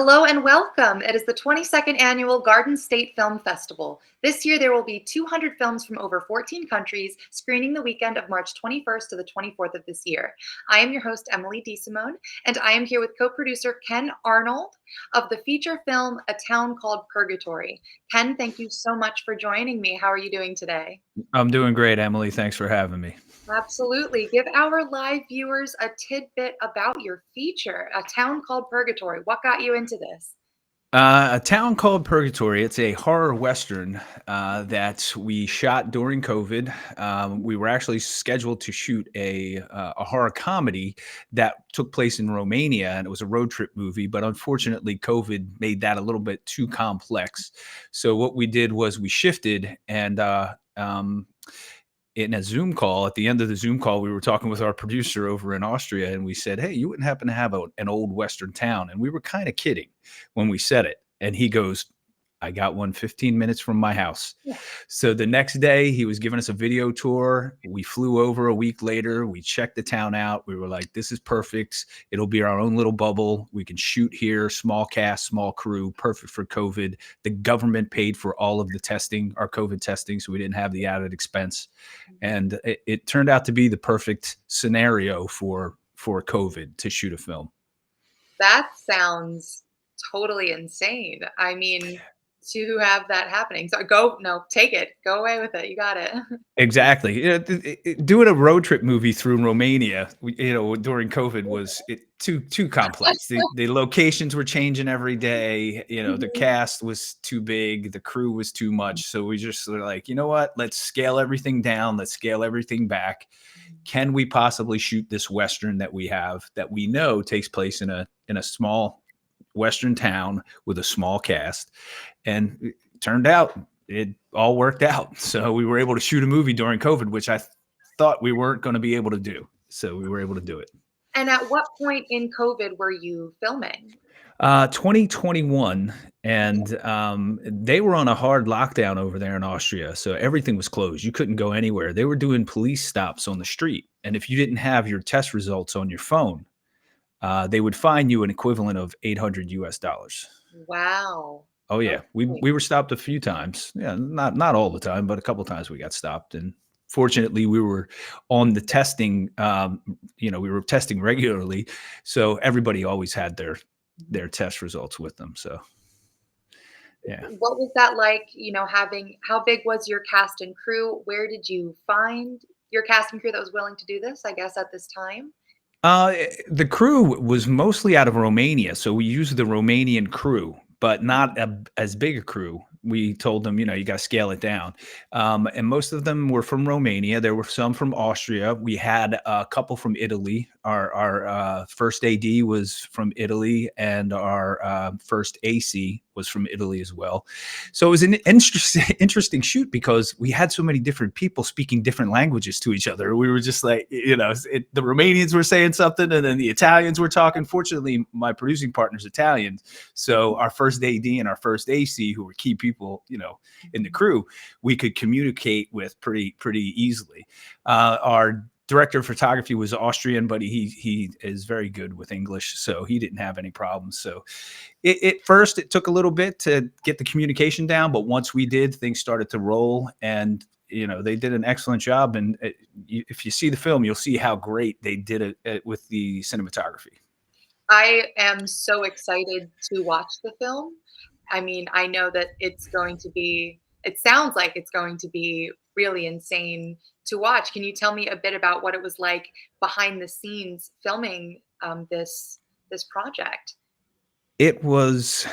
Hello and welcome. It is the 22nd annual Garden State Film Festival. This year, there will be 200 films from over 14 countries screening the weekend of March 21st to the 24th of this year. I am your host, Emily DeSimone, and I am here with co-producer Ken Arnold of the feature film A Town Called Purgatory. Ken, thank you so much for joining me. How are you doing today? I'm doing great, Emily. Thanks for having me. Absolutely. Give our live viewers a tidbit about your feature, A Town Called Purgatory. What got you into this? A Town Called Purgatory. It's a horror western that we shot during COVID. We were actually scheduled to shoot a horror comedy that took place in Romania, and it was a road trip movie. But unfortunately, COVID made that a little bit too complex. So what we did was we shifted and in a Zoom call, at the end of the Zoom call, we were talking with our producer over in Austria, and we said, "Hey, you wouldn't happen to have an old Western town?" And we were kind of kidding when we said it. And he goes, "I got one 15 minutes from my house." So the next day, he was giving us a video tour. We flew over a week later. We checked the town out. We were like, "This is perfect. It'll be our own little bubble. We can shoot here, small cast, small crew, perfect for COVID." The government paid for all of the testing, our COVID testing, so we didn't have the added expense. And it turned out to be the perfect scenario for COVID to shoot a film. That sounds totally insane. I mean, to have that happening. So no, take it. Go away with it. You got it. Exactly. Doing a road trip movie through Romania, during COVID was too complex. The locations were changing every day. The Mhm. cast was too big, the crew was too much. So we just were like, you know what? Let's scale everything down. Let's scale everything back. Can we possibly shoot this western that we have that we know takes place in a small western town with a small cast? And it turned out it all worked out. So we were able to shoot a movie during COVID, which I thought we weren't going to be able to do. So we were able to do it. And at what point in COVID were you filming? 2021, and they were on a hard lockdown over there in Austria, so everything was closed. You couldn't go anywhere. They were doing police stops on the street, and if you didn't have your test results on your phone, they would fine you an equivalent of $800 US. Wow. Oh yeah, we Okay. we were stopped a few times. Yeah, not all the time, but a couple times we got stopped. And fortunately, we were on the testing. We were testing regularly, so everybody always had their test results with them. So yeah. What was that like, how big was your cast and crew? Where did you find your cast and crew that was willing to do this, I guess, at this time? The crew was mostly out of Romania, so we used the Romanian crew, but not as big a crew. We told them, you got to scale it down. And most of them were from Romania. There were some from Austria. We had a couple from Italy. Our first AD was from Italy, and our first AC was from Italy as well. So it was an interesting shoot because we had so many different people speaking different languages to each other. We were just like, the Romanians were saying something, and then the Italians were talking. Fortunately, my producing partner's Italian, so our first AD and our first AC, who were key people, in the crew, we could communicate with pretty easily. Our director of photography was Austrian, but he is very good with English, so he didn't have any problems. So first it took a little bit to get the communication down, but once we did, things started to roll, and they did an excellent job. And if you see the film, you'll see how great they did it with the cinematography. I am so excited to watch the film. I mean, I know that it sounds like it's going to be really insane to watch. Can you tell me a bit about what it was like behind the scenes filming this project? It was,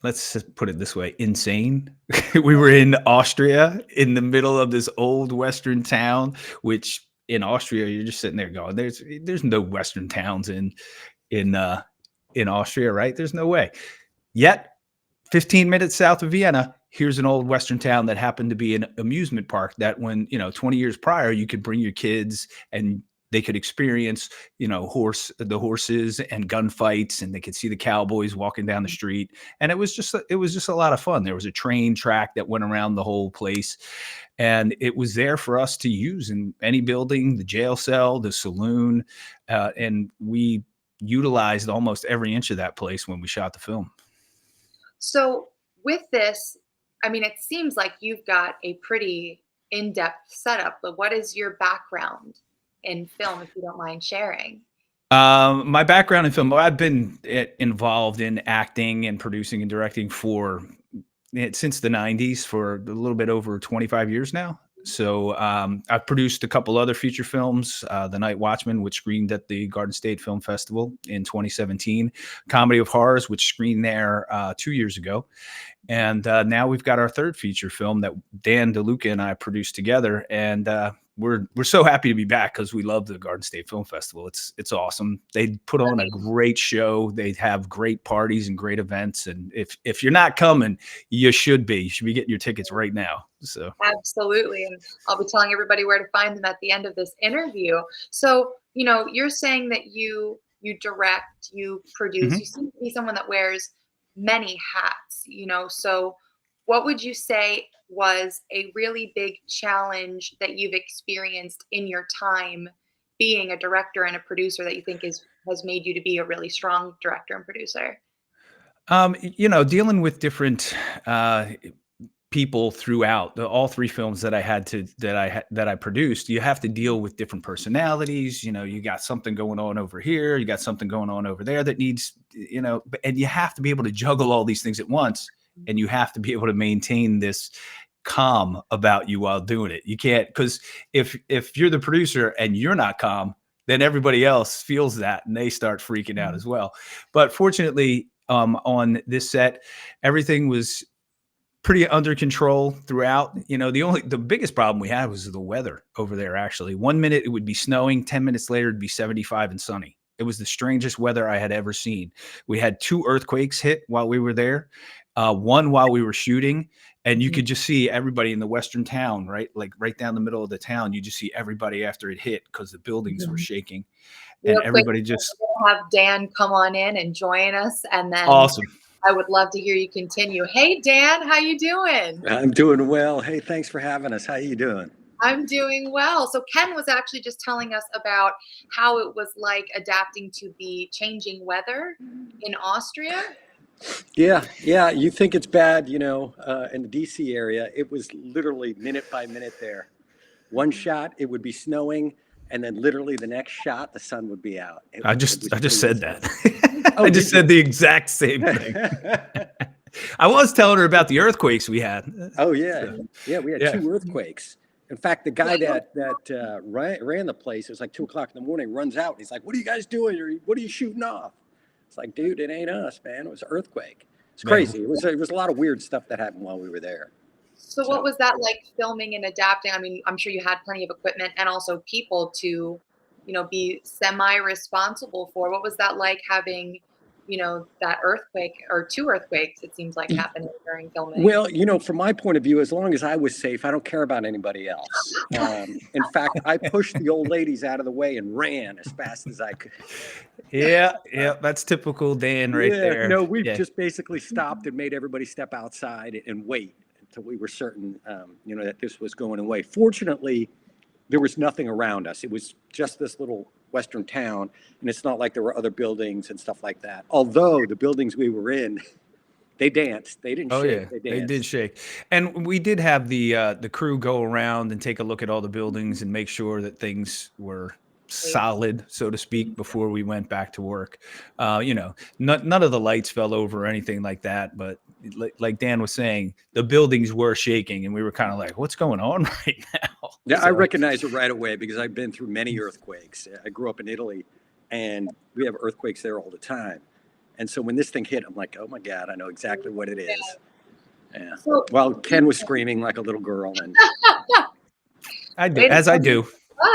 let's just put it this way, insane. We were in Austria in the middle of this old Western town, which in Austria, you're just sitting there going, there's no Western towns in uh in Austria, right? There's no way. Yet 15 minutes south of Vienna, here's an old Western town that happened to be an amusement park that when, 20 years prior, you could bring your kids and they could experience, the horses and gunfights, and they could see the cowboys walking down the street. And it was just a lot of fun. There was a train track that went around the whole place, and it was there for us to use in any building, the jail cell, the saloon. And we utilized almost every inch of that place when we shot the film. So with this, I mean, it seems like you've got a pretty in-depth setup, but what is your background in film, if you don't mind sharing? My background in film, I've been involved in acting and producing and directing for since the 90s, for a little bit over 25 years now. So I've produced a couple other feature films, The Night Watchman, which screened at the Garden State Film Festival in 2017, Comedy of Horrors, which screened there 2 years ago. And now we've got our third feature film that Dan DeLuca and I produced together. And we're so happy to be back because we love the Garden State Film Festival. It's awesome. They put on a great show. They have great parties and great events. And if you're not coming, you should be. You should be getting your tickets right now. So Absolutely. And I'll be telling everybody where to find them at the end of this interview. So, you're saying that you direct, you produce, you mhm. seem to be someone that wears many hats, so what would you say was a really big challenge that you've experienced in your time being a director and a producer that you think has made you to be a really strong director and producer? Dealing with different people throughout all three films that I had to that I produced, you have to deal with different personalities. You got something going on over here, you got something going on over there that needs, and you have to be able to juggle all these things at once, and you have to be able to maintain this calm about you while doing it. You can't, because if you're the producer and you're not calm, then everybody else feels that and they start freaking out as well. But fortunately, on this set, everything was pretty under control throughout. The biggest problem we had was the weather over there. Actually, 1 minute it would be snowing, 10 minutes later it'd be 75 and sunny. It was the strangest weather I had ever seen. We had 2 earthquakes hit while we were there, one while we were shooting, and you Mhm. could just see everybody in the western town, right, like right down the middle of the town. You just see everybody after it hit because the buildings were Mhm. shaking, and Real quick, everybody just we'll have Dan come on in and join us, and then awesome. I would love to hear you continue. Hey, Dan, how you doing? I'm doing well. Hey, thanks for having us. How you doing? I'm doing well. So Ken was actually just telling us about how it was like adapting to the changing weather in Austria. Yeah. You think it's bad, in the DC area. It was literally minute by minute there. One shot, it would be snowing, and then literally the next shot, the sun would be out. It, I it just was I just pretty said insane. that. Oh, I did just you? said the exact same thing. I was telling her about the earthquakes we had. Oh yeah, So, yeah. We had yeah. 2 earthquakes. In fact, the guy that ran the place, it was like 2 o'clock in the morning. Runs out. And he's like, "What are you guys doing? Or what are you shooting off?" It's like, dude, it ain't us, man. It was an earthquake. It's Yeah. crazy. It was a lot of weird stuff that happened while we were there. So what So. was that like filming and adapting? I mean, I'm sure you had plenty of equipment and also people to, be semi-responsible for. What was that like having, that earthquake or two earthquakes, it seems like happening during filming? Well, from my point of view, as long as I was safe, I don't care about anybody else. In fact, I pushed the old ladies out of the way and ran as fast as I could. Yeah. That's typical Dan right Yeah, there. no, we Yeah. just basically stopped and made everybody step outside and wait until we were certain, that this was going away. Fortunately, there was nothing around us. It was just this little western town, and it's not like there were other buildings and stuff like that. Although the buildings we were in, they danced. They didn't Oh yeah, shake. They they did danced. shake, and we did have the crew go around and take a look at all the buildings and make sure that things were solid, so to speak, before we went back to work. None of the lights fell over or anything like that, but like Dan was saying, the buildings were shaking, and we were kind of like, "What's going on right now?" Yeah, I So recognize it right away because I've been through many earthquakes. I grew up in Italy, and we have earthquakes there all the time. And so when this thing hit, I'm like, oh my God, I know exactly what it is. Yeah. So, Well, Ken was screaming like a little girl, and I do, way to as I come do. to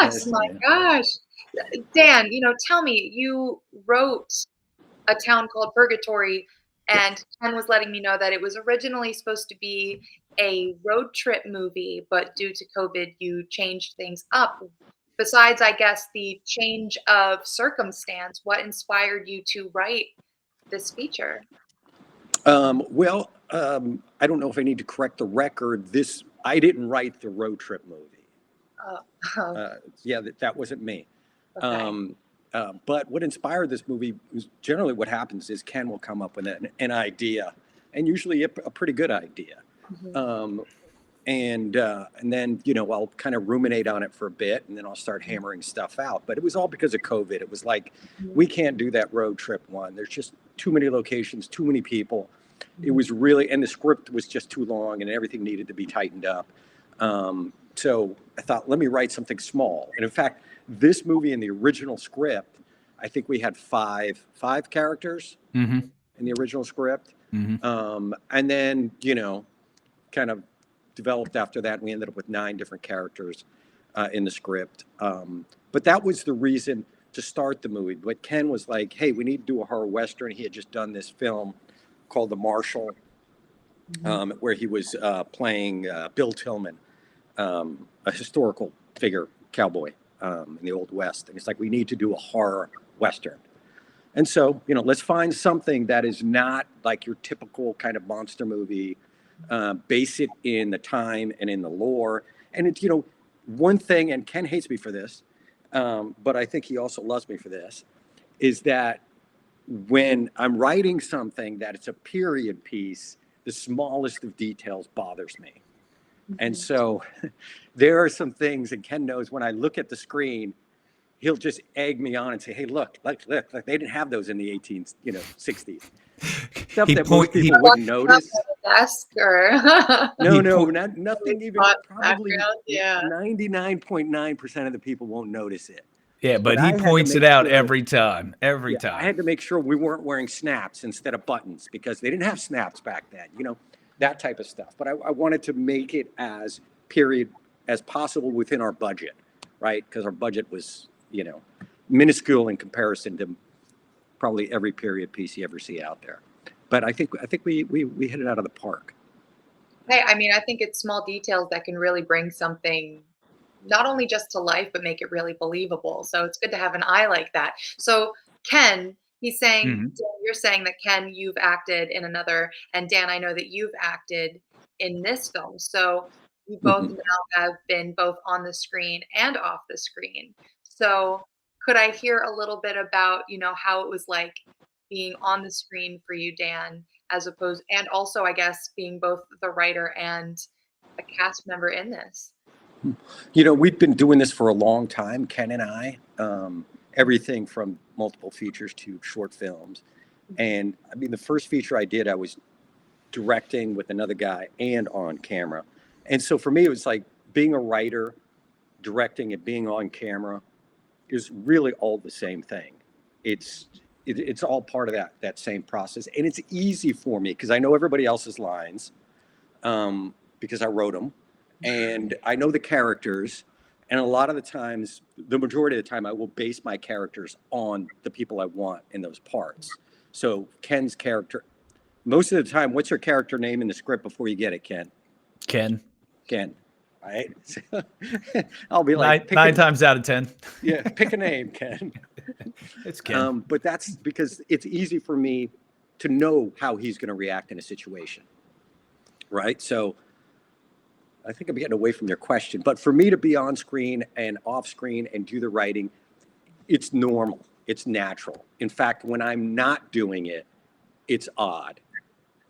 us, yes, my yeah. gosh. Dan, tell me, you wrote A Town Called Purgatory, Yep. and Ken was letting me know that it was originally supposed to be a road trip movie, but due to COVID, you changed things up. Besides, I guess, the change of circumstance, what inspired you to write this feature? I don't know if I need to correct the record. I didn't write the road trip movie. Oh, Yeah, that wasn't me. okay. Um, But what inspired this movie was generally what happens is Ken will come up with an idea, and usually a pretty good idea. Um, and then I'll kind of ruminate on it for a bit, and then I'll start hammering stuff out. But it was all because of COVID. It was like, we can't do that road trip one. There's just too many locations, too many people. It was really, and the script was just too long, and everything needed to be tightened up. So I thought, let me write something small. And in fact, this movie in the original script, I think we had five characters in the original script. And then, kind of developed after that. And we ended up with 9 different characters in the script. But that was the reason to start the movie. But Ken was like, hey, we need to do a horror Western. He had just done this film called The Marshal, where he was playing Bill Tillman, a historical figure cowboy in the Old West. And it's like, we need to do a horror Western. And so, let's find something that is not like your typical kind of monster movie, base it in the time and in the lore. And it's, one thing, and Ken hates me for this, but I think he also loves me for this, is that when I'm writing something that it's a period piece, the smallest of details bothers me. And so there are some things, and Ken knows when I look at the screen, he'll just egg me on and say, hey, look, they didn't have those in the 60s. Stuff that most people wouldn't notice. Desk or nothing even, probably 99.9% of the people won't notice it. Yeah, but he points it out every time. Every time. I had to make sure we weren't wearing snaps instead of buttons because they didn't have snaps back then, that type of stuff. But I wanted to make it as period as possible within our budget, right? Because our budget was, minuscule in comparison to probably every period piece you ever see out there. But I think we hit it out of the park. Hey, I mean, I think it's small details that can really bring something not only just to life, but make it really believable. So it's good to have an eye like that. So Ken, he's saying, Dan, you're saying that Ken, you've acted in another, and Dan, I know that you've acted in this film. So you both now have been both on the screen and off the screen. So could I hear a little bit about, how it was like being on the screen for you, Dan, and also, I guess, being both the writer and a cast member in this? We've been doing this for a long time, Ken and I, everything from multiple features to short films. And I mean, the first feature I did, I was directing with another guy and on camera. And so for me, it was like being a writer, directing and being on camera is really all the same thing. It's all part of that same process. And it's easy for me because I know everybody else's lines because I wrote them. And I know the characters, and a lot of the times, the majority of the time, I will base my characters on the people I want in those parts. So Ken's character, most of the time, what's your character name in the script before you get it, Ken? Ken. Right? I'll be like, nine times out of 10. Yeah, pick a name, Ken. It's Ken. But that's because it's easy for me to know how he's going to react in a situation, right? So I think I'm getting away from your question, but for me to be on screen and off screen and do the writing, it's normal. It's natural. In fact, when I'm not doing it, it's odd.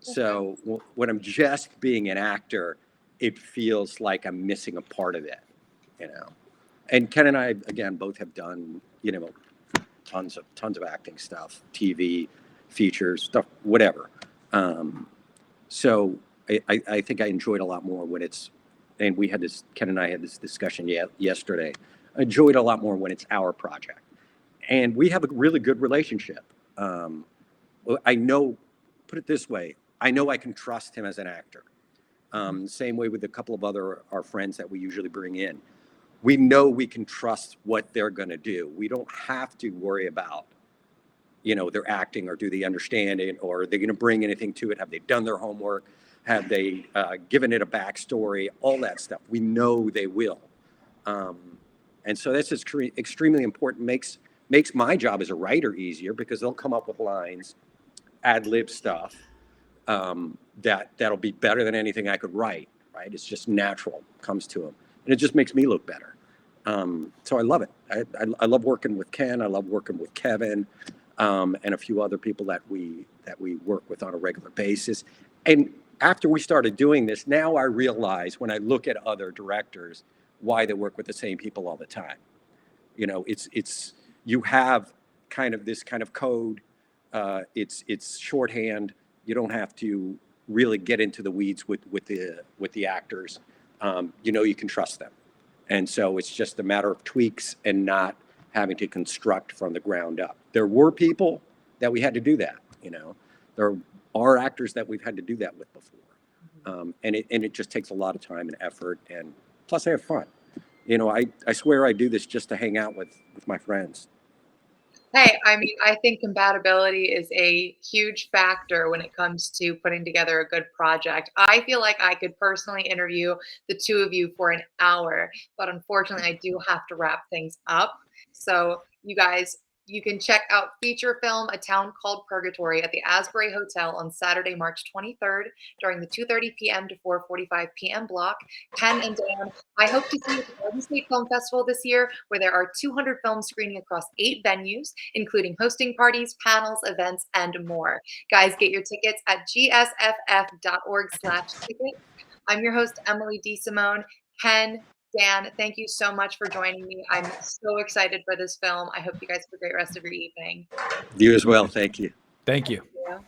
So when I'm just being an actor, it feels like I'm missing a part of it, And Ken and I, again, both have done, tons of acting stuff, TV, features, stuff, whatever. So I think I enjoyed a lot more when it's, and Ken and I had this discussion yesterday. I enjoyed a lot more when it's our project. And we have a really good relationship. I know, put it this way, I know I can trust him as an actor. Same way with a couple of our friends that we usually bring in. We know we can trust what they're going to do. We don't have to worry about, their acting or do they understand it or are they going to bring anything to it? Have they done their homework? Have they given it a backstory? All that stuff. We know they will. And so that's extremely important. Makes my job as a writer easier because they'll come up with lines, ad-lib stuff that'll be better than anything I could write, right? It's just natural, comes to them. And it just makes me look better. So I love it. I love working with Ken. I love working with Kevin, and a few other people that we work with on a regular basis. And after we started doing this, now I realize when I look at other directors why they work with the same people all the time. You know, it's you have kind of this kind of code. It's shorthand. You don't have to really get into the weeds with the actors. You know, you can trust them. And so it's just a matter of tweaks and not having to construct from the ground up. There were people that we had to do that, you know. There are actors that we've had to do that with before. And it just takes a lot of time and effort. And plus I have fun. You know, I swear I do this just to hang out with my friends. Hey, I mean, I think compatibility is a huge factor when it comes to putting together a good project. I feel like I could personally interview the two of you for an hour, but unfortunately, I do have to wrap things up. So, you guys, you can check out feature film A Town Called Purgatory at the Asbury Hotel on Saturday, March 23rd during the 2:30 p.m. to 4:45 p.m. block. Ken and Dan, I hope to see you at the Garden State Film Festival this year, where there are 200 films screening across 8 venues, including hosting parties, panels, events, and more. Guys, get your tickets at gsff.org/tickets. I'm your host, Emily DeSimone. Ken, Dan, thank you so much for joining me. I'm so excited for this film. I hope you guys have a great rest of your evening. You as well. Thank you. Thank you. Yeah.